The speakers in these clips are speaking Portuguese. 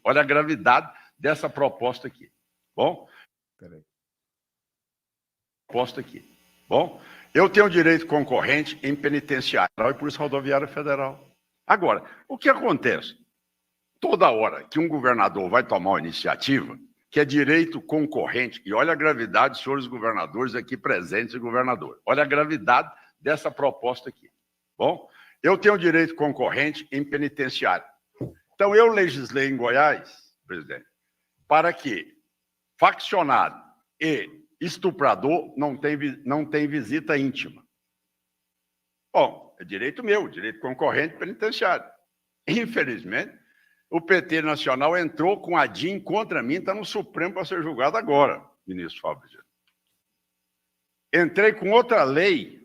Olha a gravidade dessa proposta aqui. Bom? Proposta aqui. Bom? Eu tenho direito concorrente em penitenciária e Polícia Rodoviária Federal. Agora, o que acontece? Toda hora que um governador vai tomar uma iniciativa, que é direito concorrente, e olha a gravidade, senhores governadores aqui presentes e governadores, olha a gravidade dessa proposta aqui. Bom? Eu tenho direito concorrente em penitenciária. Então, eu legislei em Goiás, presidente, para que faccionado e estuprador não tem visita íntima. Bom, é direito meu, direito concorrente penitenciário. Infelizmente, o PT Nacional entrou com a DIN contra mim, está no Supremo para ser julgado agora, ministro Fábio. Entrei com outra lei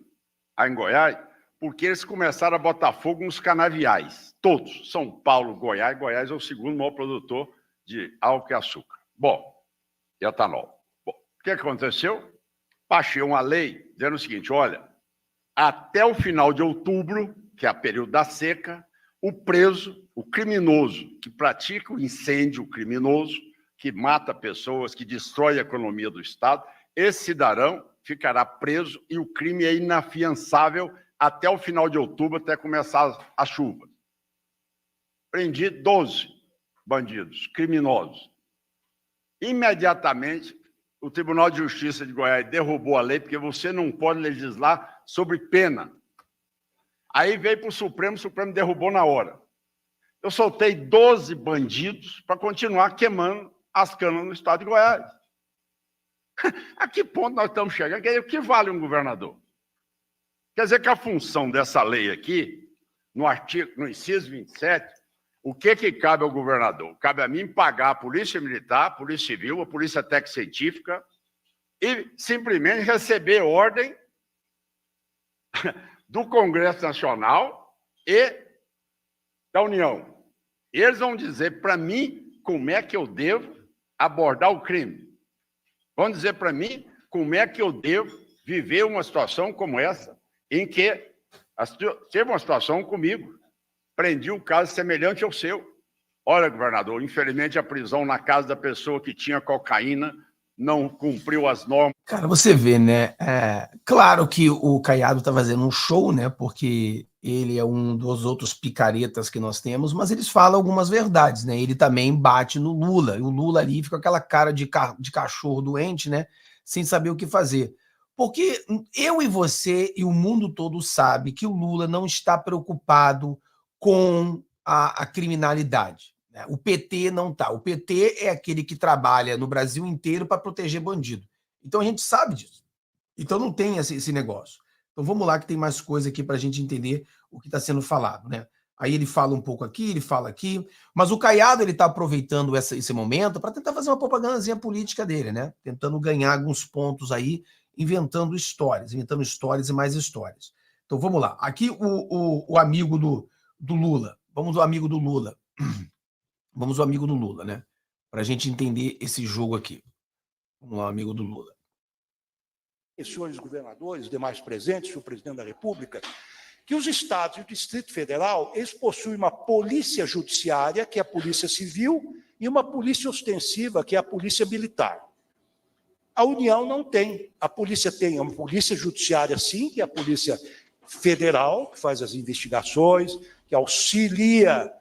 aí em Goiás, porque eles começaram a botar fogo nos canaviais, todos, São Paulo, Goiás. Goiás é o segundo maior produtor de álcool e açúcar. Bom, e etanol. Bom, o que aconteceu? Baixei uma lei dizendo o seguinte, olha, até o final de outubro, que é o período da seca, o preso, o criminoso que pratica o incêndio criminoso, que mata pessoas, que destrói a economia do Estado, esse cidadão ficará preso e o crime é inafiançável até o final de outubro, até começar a chuva. Prendi 12 bandidos, criminosos. Imediatamente, o Tribunal de Justiça de Goiás derrubou a lei, porque você não pode legislar sobre pena. Aí veio para o Supremo derrubou na hora. Eu soltei 12 bandidos para continuar queimando as canas no estado de Goiás. A que ponto nós estamos chegando? O que vale um governador? Quer dizer que a função dessa lei aqui, no inciso 27, o que cabe ao governador? Cabe a mim pagar a Polícia Militar, a Polícia Civil, a Polícia Técnico-Científica e simplesmente receber ordem do Congresso Nacional e da União. Eles vão dizer para mim como é que eu devo abordar o crime. Vão dizer para mim como é que eu devo viver uma situação como essa, em que teve uma situação comigo, prendi um caso semelhante ao seu. Olha, governador, infelizmente a prisão na casa da pessoa que tinha cocaína não cumpriu as normas. Cara, você vê, né? Claro que o Caiado tá fazendo um show, né? Porque ele é um dos outros picaretas que nós temos, mas eles falam algumas verdades, né? Ele também bate no Lula, e o Lula ali fica com aquela cara de cachorro doente, né? Sem saber o que fazer. Porque eu e você e o mundo todo sabe que o Lula não está preocupado com a criminalidade. O PT não está. O PT é aquele que trabalha no Brasil inteiro para proteger bandido. Então a gente sabe disso. Então não tem esse negócio. Então vamos lá que tem mais coisa aqui para a gente entender o que está sendo falado, né? Aí ele fala um pouco aqui, ele fala aqui, mas o Caiado ele está aproveitando esse momento para tentar fazer uma propagandazinha política dele, né? Tentando ganhar alguns pontos aí, inventando histórias e mais histórias. Então vamos lá. Aqui o amigo do Lula. Vamos ao amigo do Lula. Vamos ao amigo do Lula, né? Para a gente entender esse jogo aqui. Vamos lá, amigo do Lula. Senhores governadores, demais presentes, senhor presidente da República, que os estados e o Distrito Federal, eles possuem uma polícia judiciária, que é a Polícia Civil, e uma polícia ostensiva, que é a Polícia Militar. A União não tem. A polícia tem uma polícia judiciária, sim, que é a Polícia Federal, que faz as investigações, que auxilia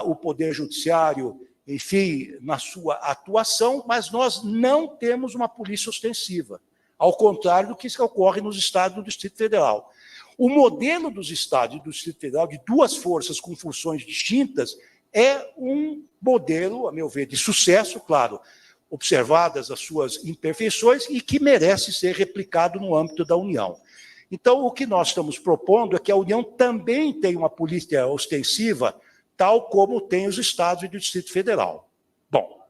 o Poder Judiciário, enfim, na sua atuação, mas nós não temos uma polícia ostensiva, ao contrário do que ocorre nos estados do Distrito Federal. O modelo dos estados e do Distrito Federal, de duas forças com funções distintas, é um modelo, a meu ver, de sucesso, claro, observadas as suas imperfeições, e que merece ser replicado no âmbito da União. Então, o que nós estamos propondo é que a União também tenha uma polícia ostensiva, tal como tem os estados e do Distrito Federal. Bom,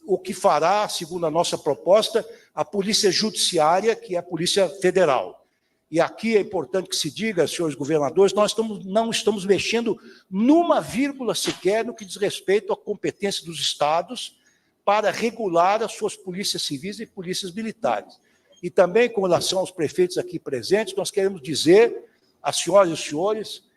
o que fará, segundo a nossa proposta, a Polícia Judiciária, que é a Polícia Federal. E aqui é importante que se diga, senhores governadores, nós não estamos mexendo numa vírgula sequer no que diz respeito à competência dos estados para regular as suas polícias civis e polícias militares. E também, com relação aos prefeitos aqui presentes, nós queremos dizer às senhoras e aos senhores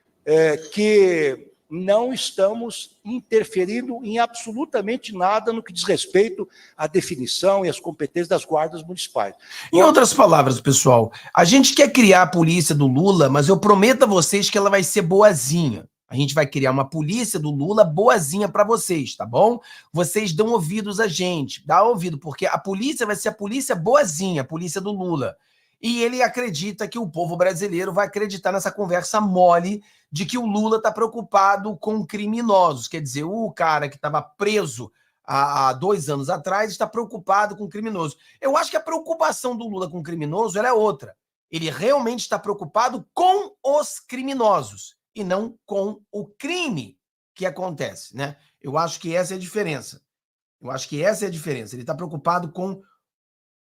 que não estamos interferindo em absolutamente nada no que diz respeito à definição e às competências das guardas municipais. Em outras palavras, pessoal, a gente quer criar a polícia do Lula, mas eu prometo a vocês que ela vai ser boazinha. A gente vai criar uma polícia do Lula boazinha para vocês, tá bom? Vocês dão ouvidos a gente, dá ouvido, porque a polícia vai ser a polícia boazinha, a polícia do Lula. E ele acredita que o povo brasileiro vai acreditar nessa conversa mole de que o Lula está preocupado com criminosos. Quer dizer, o cara que estava preso há 2 anos atrás está preocupado com criminoso. Eu acho que a preocupação do Lula com criminoso ela é outra. Ele realmente está preocupado com os criminosos e não com o crime que acontece, né? Eu acho que essa é a diferença. Ele está preocupado com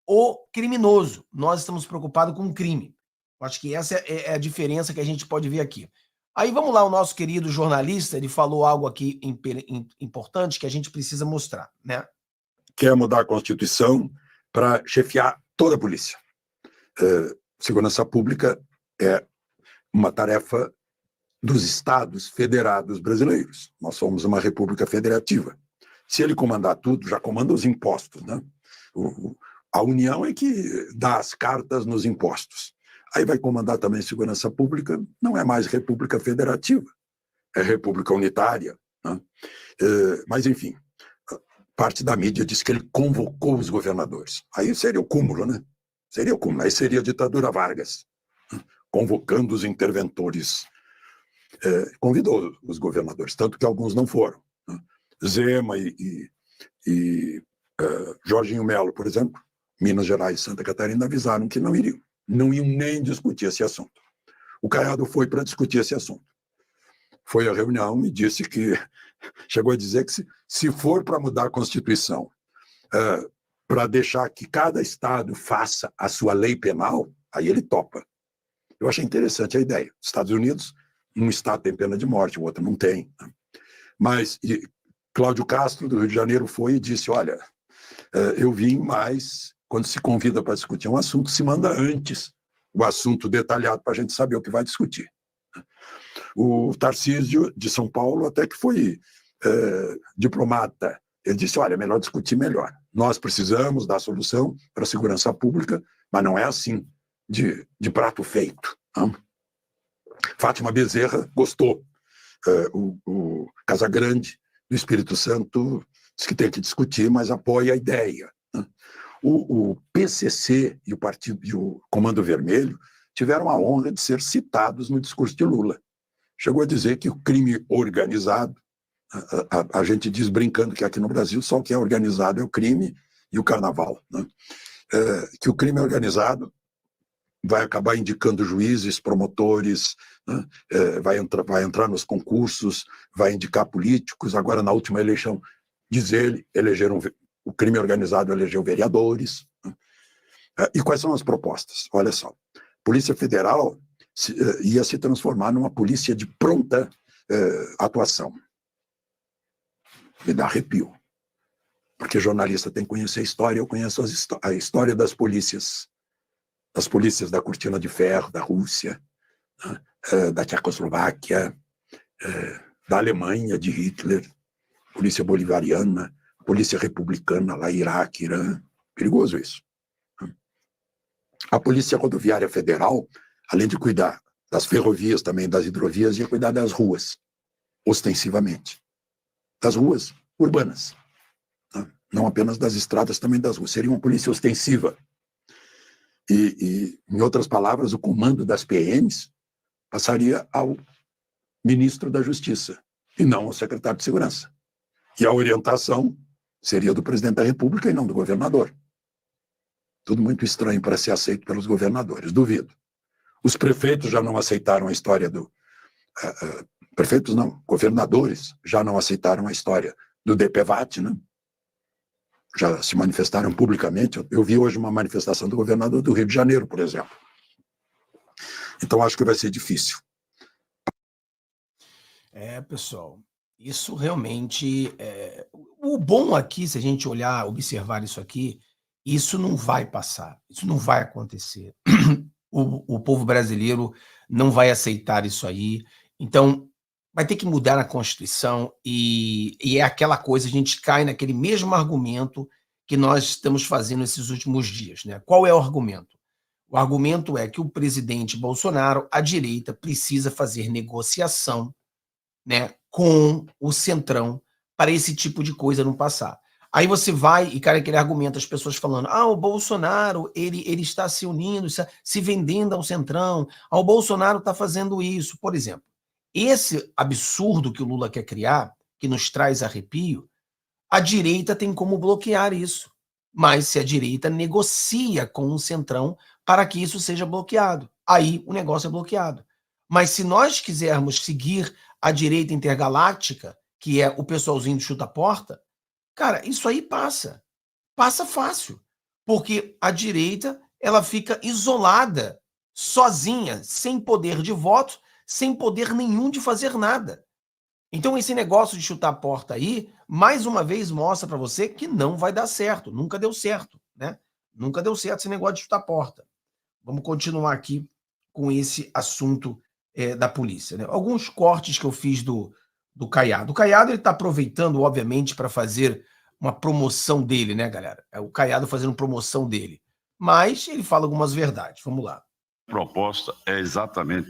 o criminoso. Nós estamos preocupados com o crime. Eu acho que essa é a diferença que a gente pode ver aqui. Aí vamos lá, o nosso querido jornalista, ele falou algo aqui importante que a gente precisa mostrar, né? Quer mudar a Constituição para chefiar toda a polícia. Segurança pública é uma tarefa dos estados federados brasileiros. Nós somos uma república federativa. Se ele comandar tudo, já comanda os impostos, né? A União é que dá as cartas nos impostos. Aí vai comandar também segurança pública, não é mais república federativa, é república unitária, né? Mas, enfim, parte da mídia diz que ele convocou os governadores. Aí seria o cúmulo, né? Seria o cúmulo. Aí seria a ditadura Vargas, né? Convocando os interventores. Convidou os governadores, tanto que alguns não foram, né? Zema e Jorginho Melo, por exemplo, Minas Gerais e Santa Catarina avisaram que não iriam nem discutir esse assunto. O Caiado foi para discutir esse assunto. Foi à reunião e disse que, chegou a dizer que se for para mudar a Constituição, para deixar que cada estado faça a sua lei penal, aí ele topa. Eu achei interessante a ideia. Estados Unidos, um estado tem pena de morte, o outro não tem, né? Mas Cláudio Castro, do Rio de Janeiro, foi e disse, olha, eu vim, mas quando se convida para discutir um assunto, se manda antes o assunto detalhado para a gente saber o que vai discutir. O Tarcísio, de São Paulo, até que foi diplomata. Ele disse, olha, é melhor discutir melhor. Nós precisamos dar solução para a segurança pública, mas não é assim, de prato feito, né? Fátima Bezerra gostou. O Casagrande, do Espírito Santo, diz que tem que discutir, mas apoia a ideia, né? O PCC e o Partido e o Comando Vermelho tiveram a honra de ser citados no discurso de Lula. Chegou a dizer que o crime organizado, a gente diz brincando que aqui no Brasil só o que é organizado é o crime e o carnaval, né? Que o crime organizado vai acabar indicando juízes, promotores, né? Vai entrar nos concursos, vai indicar políticos. Agora, na última eleição, diz ele, o crime organizado elegeu vereadores, né? E quais são as propostas? Olha só, Polícia Federal ia se transformar numa polícia de pronta atuação. Me dá arrepio, porque jornalista tem que conhecer a história. Eu conheço a história das polícias da Cortina de Ferro, da Rússia, né? Da Tchecoslováquia, da Alemanha, de Hitler, polícia bolivariana, polícia republicana, lá Iraque, Irã. Perigoso isso. A Polícia Rodoviária Federal, além de cuidar das ferrovias, também das hidrovias, ia cuidar das ruas, ostensivamente. Das ruas urbanas, né? Não apenas das estradas, também das ruas. Seria uma polícia ostensiva. E, em outras palavras, o comando das PMs passaria ao ministro da Justiça, e não ao secretário de Segurança. E a orientação seria do presidente da República e não do governador. Tudo muito estranho para ser aceito pelos governadores, duvido. Os prefeitos já não aceitaram a história do... prefeitos não, governadores já não aceitaram a história do DPVAT, né? Já se manifestaram publicamente. Eu vi hoje uma manifestação do governador do Rio de Janeiro, por exemplo. Então, acho que vai ser difícil. Pessoal, isso realmente... O bom aqui, se a gente olhar, observar isso aqui, isso não vai passar, isso não vai acontecer. O povo brasileiro não vai aceitar isso aí. Então, vai ter que mudar a Constituição e é aquela coisa, a gente cai naquele mesmo argumento que nós estamos fazendo esses últimos dias, né? Qual é o argumento? O argumento é que o presidente Bolsonaro, a direita, precisa fazer negociação, né, com o Centrão para esse tipo de coisa não passar. Aí você vai e cai aquele argumento, as pessoas falando, o Bolsonaro, ele está se unindo, se vendendo ao Centrão, o Bolsonaro está fazendo isso, por exemplo. Esse absurdo que o Lula quer criar, que nos traz arrepio, a direita tem como bloquear isso. Mas se a direita negocia com o Centrão para que isso seja bloqueado, aí o negócio é bloqueado. Mas se nós quisermos seguir a direita intergaláctica, que é o pessoalzinho do chuta-porta, cara, isso aí passa. Passa fácil. Porque a direita, ela fica isolada, sozinha, sem poder de voto, sem poder nenhum de fazer nada. Então esse negócio de chutar a porta aí, mais uma vez mostra para você que não vai dar certo, nunca deu certo, né? Nunca deu certo esse negócio de chutar a porta. Vamos continuar aqui com esse assunto da polícia, né? Alguns cortes que eu fiz do Caiado. O Caiado, ele está aproveitando, obviamente, para fazer uma promoção dele, né, galera? É o Caiado fazendo promoção dele. Mas ele fala algumas verdades. Vamos lá. A proposta é exatamente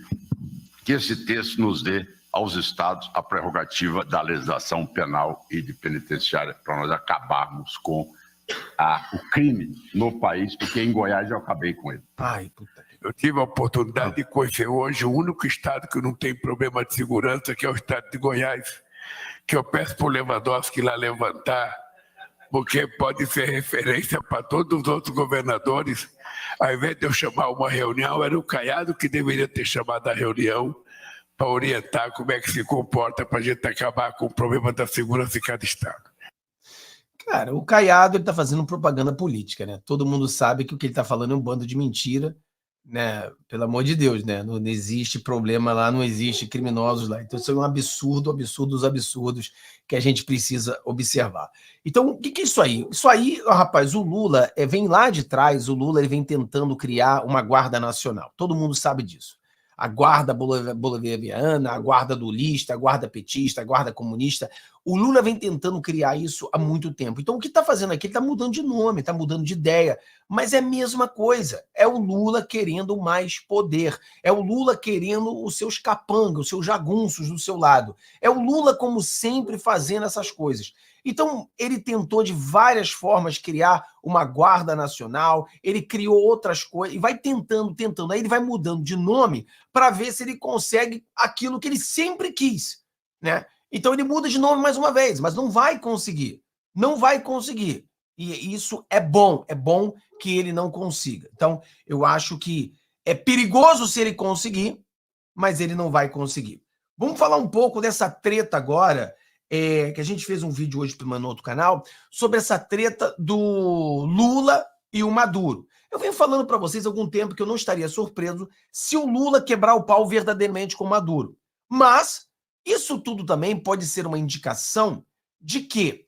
que esse texto nos dê aos estados a prerrogativa da legislação penal e de penitenciária para nós acabarmos com o crime no país, porque em Goiás eu acabei com ele. Ai, puta que... Eu tive a oportunidade de conhecer hoje o único estado que não tem problema de segurança, que é o estado de Goiás, que eu peço para o Lewandowski lá levantar, porque pode ser referência para todos os outros governadores. Ao invés de eu chamar uma reunião, era o Caiado que deveria ter chamado a reunião para orientar como é que se comporta para a gente acabar com o problema da segurança em cada estado. Cara, o Caiado, ele tá fazendo propaganda política, né? Todo mundo sabe que o que ele tá falando é um bando de mentira, né? Pelo amor de Deus, né? Não existe problema lá, não existe criminosos lá. Então isso é um absurdo, absurdo dos absurdos que a gente precisa observar. Então, o que é isso aí? Isso aí, rapaz, o Lula vem lá de trás, o Lula ele vem tentando criar uma guarda nacional. Todo mundo sabe disso. A guarda bolivariana, a guarda lulista, a guarda petista, a guarda comunista. O Lula vem tentando criar isso há muito tempo. Então, o que está fazendo aqui? Ele está mudando de nome, está mudando de ideia, mas é a mesma coisa. É o Lula querendo mais poder. É o Lula querendo os seus capangas, os seus jagunços do seu lado. É o Lula, como sempre, fazendo essas coisas. Então, ele tentou de várias formas criar uma guarda nacional, ele criou outras coisas, e vai tentando. Aí ele vai mudando de nome para ver se ele consegue aquilo que ele sempre quis, né? Então ele muda de nome mais uma vez, mas não vai conseguir. Não vai conseguir. E isso é bom que ele não consiga. Então, eu acho que é perigoso se ele conseguir, mas ele não vai conseguir. Vamos falar um pouco dessa treta agora, que a gente fez um vídeo hoje no outro canal, sobre essa treta do Lula e o Maduro. Eu venho falando para vocês há algum tempo que eu não estaria surpreso se o Lula quebrar o pau verdadeiramente com o Maduro. Mas isso tudo também pode ser uma indicação de que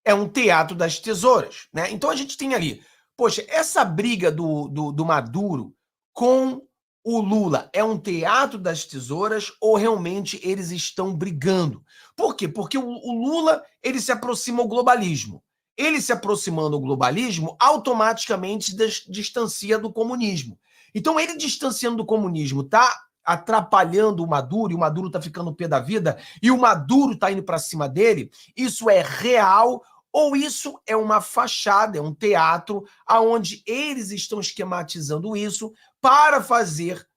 é um teatro das tesouras, né? Então a gente tem ali, poxa, essa briga do Maduro com o Lula é um teatro das tesouras ou realmente eles estão brigando? Por quê? Porque o Lula, ele se aproxima ao globalismo. Ele se aproximando ao globalismo, automaticamente distancia do comunismo. Então ele distanciando do comunismo, tá atrapalhando o Maduro, e o Maduro tá ficando pé da vida, e o Maduro tá indo para cima dele, isso é real ou isso é uma fachada, é um teatro onde eles estão esquematizando isso para fazer,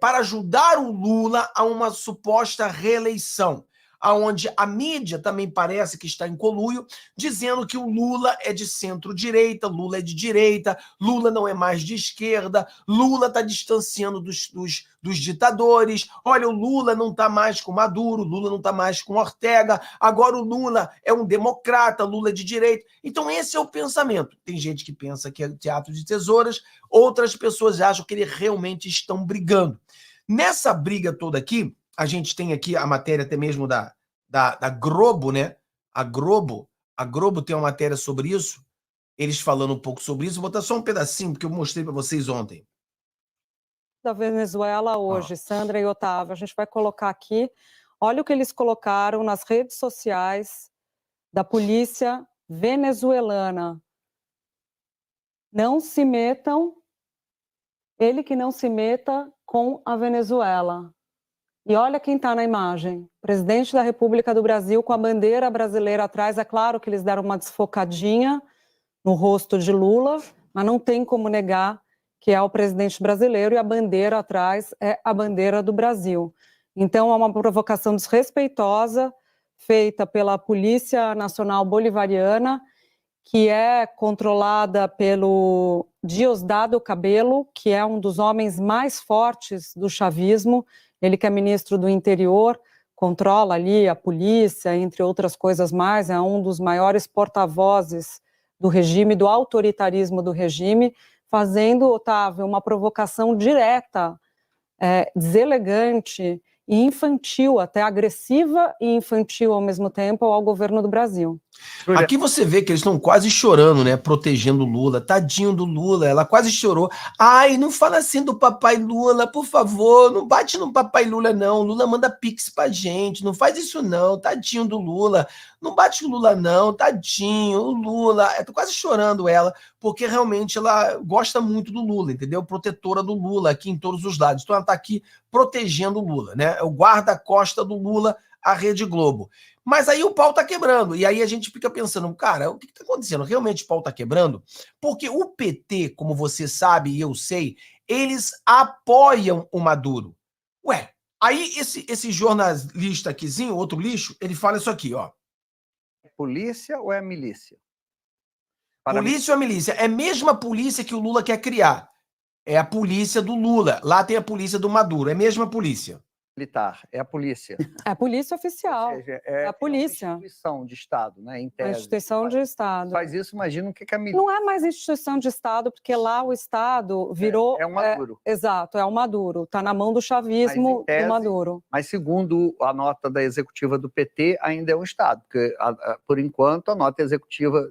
para ajudar o Lula a uma suposta reeleição, onde a mídia também parece que está em conluio, dizendo que o Lula é de centro-direita, Lula é de direita, Lula não é mais de esquerda, Lula está distanciando dos ditadores, olha, o Lula não está mais com Maduro, Lula não está mais com Ortega, agora o Lula é um democrata, Lula é de direita. Então esse é o pensamento. Tem gente que pensa que é teatro de tesouras, outras pessoas acham que eles realmente estão brigando. Nessa briga toda aqui, a gente tem aqui a matéria até mesmo da Globo, né? A Globo tem uma matéria sobre isso, eles falando um pouco sobre isso. Vou botar só um pedacinho, porque eu mostrei para vocês ontem. da Venezuela hoje, Sandra e Otávio, a gente vai colocar aqui, olha o que eles colocaram nas redes sociais da polícia venezuelana. Não se metam, ele que não se meta com a Venezuela. E olha quem está na imagem, presidente da República do Brasil com a bandeira brasileira atrás. É claro que eles deram uma desfocadinha no rosto de Lula, mas não tem como negar que é o presidente brasileiro e a bandeira atrás é a bandeira do Brasil. Então é uma provocação desrespeitosa feita pela Polícia Nacional Bolivariana, que é controlada pelo Diosdado Cabello, que é um dos homens mais fortes do chavismo, ele que é ministro do interior, controla ali a polícia, entre outras coisas mais, é um dos maiores porta-vozes do regime, do autoritarismo do regime, fazendo, Otávio, uma provocação direta, deselegante e infantil, até agressiva e infantil ao mesmo tempo, ao governo do Brasil. Aqui você vê que eles estão quase chorando, né? Protegendo o Lula. Tadinho do Lula, ela quase chorou. Ai, não fala assim do papai Lula, por favor. Não bate no papai Lula, não. Lula manda pix pra gente. Não faz isso, não. Tadinho do Lula. Não bate o Lula, não. Tadinho, o Lula. Eu tô quase chorando ela, porque realmente ela gosta muito do Lula, entendeu? Protetora do Lula aqui em todos os lados. Então ela tá aqui protegendo o Lula, né? É o guarda-costa do Lula, a Rede Globo. Mas aí o pau tá quebrando. E aí a gente fica pensando, cara, o que tá acontecendo? Realmente o pau tá quebrando? Porque o PT, como você sabe e eu sei, eles apoiam o Maduro. Ué, aí esse jornalista aquizinho, outro lixo, ele fala isso aqui, ó. Polícia ou é milícia? Polícia ou a milícia? É a mesma polícia que o Lula quer criar. É a polícia do Lula. Lá tem a polícia do Maduro. É a mesma polícia. Militar, é a polícia. É a polícia oficial, Ou seja, é a polícia. uma instituição de Estado, né? Em A tese. instituição de Estado. Faz isso, imagina o que é a milícia. Não é mais instituição de Estado, porque lá o Estado virou... É o Maduro. Exato, é o Maduro. Está na mão do chavismo, Mas, em tese, do Maduro. Mas, segundo a nota da executiva do PT, ainda é um Estado, porque, por enquanto, a nota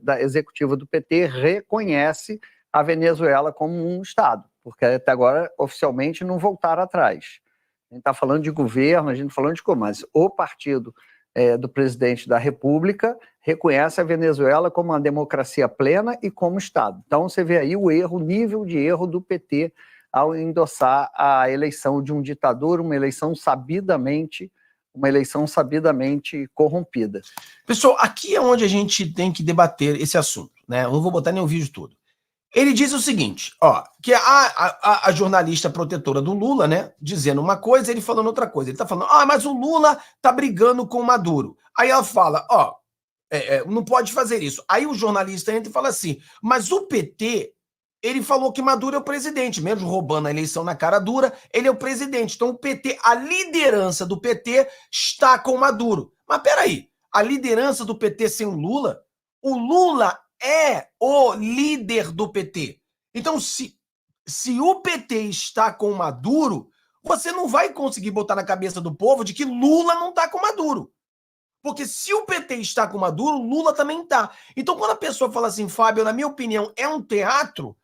da executiva do PT reconhece a Venezuela como um Estado, porque até agora, oficialmente, não voltaram atrás. A gente está falando de governo, a gente está falando de como, mas o partido do presidente da República reconhece a Venezuela como uma democracia plena e como Estado. Então, você vê aí o nível de erro do PT ao endossar a eleição de um ditador, uma eleição sabidamente corrompida. Pessoal, aqui é onde a gente tem que debater esse assunto, né? Eu não vou botar nem o vídeo todo. Ele diz o seguinte, ó, que a jornalista protetora do Lula, né, dizendo uma coisa, ele falando outra coisa. Ele tá falando, mas o Lula tá brigando com o Maduro. Aí ela fala, não pode fazer isso. Aí o jornalista entra e fala assim, mas o PT, ele falou que Maduro é o presidente, mesmo roubando a eleição na cara dura, ele é o presidente. Então o PT, a liderança do PT está com o Maduro. Mas peraí, a liderança do PT sem o Lula é o líder do PT. Então, se o PT está com Maduro, você não vai conseguir botar na cabeça do povo de que Lula não está com Maduro. Porque se o PT está com Maduro, Lula também está. Então, quando a pessoa fala assim, Fábio, na minha opinião, é um teatro,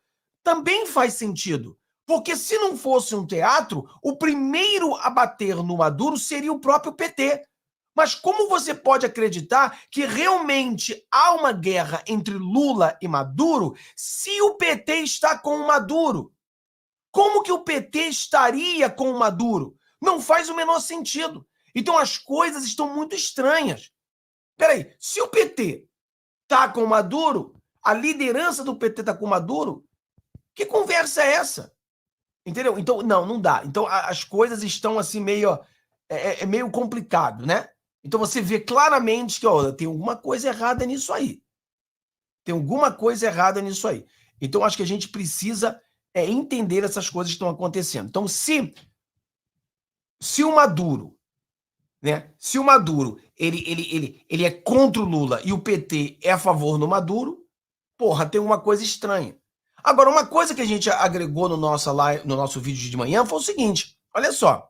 também faz sentido. Porque se não fosse um teatro, o primeiro a bater no Maduro seria o próprio PT. Mas como você pode acreditar que realmente há uma guerra entre Lula e Maduro se o PT está com o Maduro? Como que o PT estaria com o Maduro? Não faz o menor sentido. Então as coisas estão muito estranhas. Peraí, se o PT está com o Maduro, a liderança do PT está com o Maduro, que conversa é essa? Entendeu? Então, não dá. Então as coisas estão assim meio complicado, né? Então você vê claramente que tem alguma coisa errada nisso aí. Tem alguma coisa errada nisso aí. Então acho que a gente precisa entender essas coisas que estão acontecendo. Então se o Maduro, né? Se o Maduro ele é contra o Lula e o PT é a favor do Maduro, porra, tem uma coisa estranha. Agora, uma coisa que a gente agregou no nosso vídeo de manhã foi o seguinte, olha só.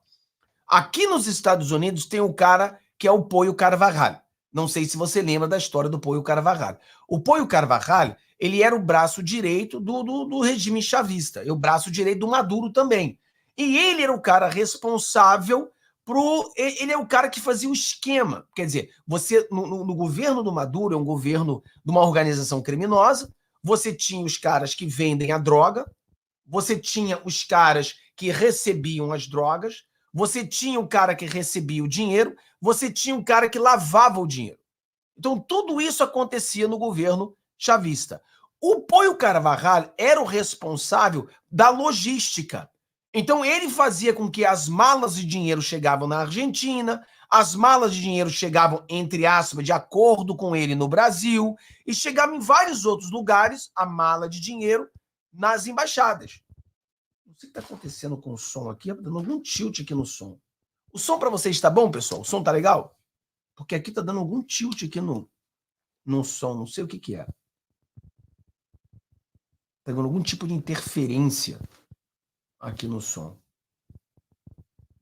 Aqui nos Estados Unidos tem um cara que é o Poio Carvalho. Não sei se você lembra da história do Poio Carvalho. O Poio Carvalho, ele era o braço direito do regime chavista, e o braço direito do Maduro também. E ele era o cara responsável ele é o cara que fazia o esquema. Quer dizer, você no governo do Maduro, é um governo de uma organização criminosa, você tinha os caras que vendem a droga, você tinha os caras que recebiam as drogas, você tinha o cara que recebia o dinheiro, você tinha o cara que lavava o dinheiro. Então, tudo isso acontecia no governo chavista. O Poio Carvajal era o responsável da logística. Então, ele fazia com que as malas de dinheiro chegavam na Argentina, as malas de dinheiro chegavam, entre aspas, de acordo com ele no Brasil, e chegavam em vários outros lugares, a mala de dinheiro, nas embaixadas. Não sei o que está acontecendo com o som aqui, dando algum tilt aqui no som. O som para vocês está bom, pessoal? O som tá legal? Porque aqui está dando algum tilt aqui no som, não sei o que é. Está dando algum tipo de interferência aqui no som.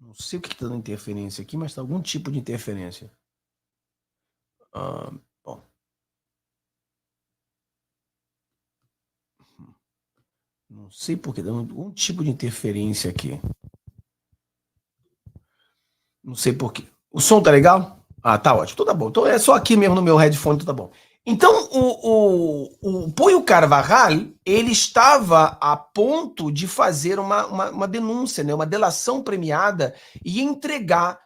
Não sei o que está dando interferência aqui, mas está algum tipo de interferência. Bom. Não sei por que está dando algum tipo de interferência aqui. Não sei por quê. O som tá legal? Ah, tá ótimo. Então tá bom. Então é só aqui mesmo no meu headphone, então tá bom. Então, o Poio Carvajal, ele estava a ponto de fazer uma denúncia, né, uma delação premiada e entregar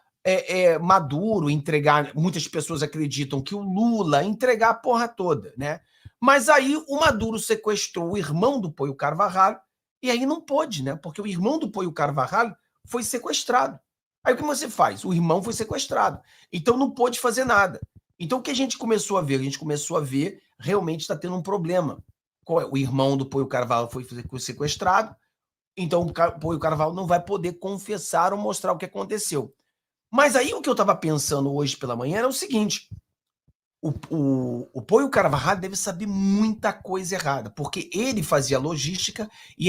Maduro, entregar, muitas pessoas acreditam que o Lula, entregar a porra toda, né? Mas aí o Maduro sequestrou o irmão do Poio Carvajal e aí não pôde, né? Porque o irmão do Poio Carvajal foi sequestrado. Aí o que você faz? O irmão foi sequestrado. Então não pôde fazer nada. Então, o que a gente começou a ver? A gente começou a ver, realmente está tendo um problema. O irmão do Poio Carvajal foi sequestrado, então o Poio Carvajal não vai poder confessar ou mostrar o que aconteceu. Mas aí o que eu estava pensando hoje pela manhã era o seguinte, o Poio Carvajal deve saber muita coisa errada, porque ele fazia logística e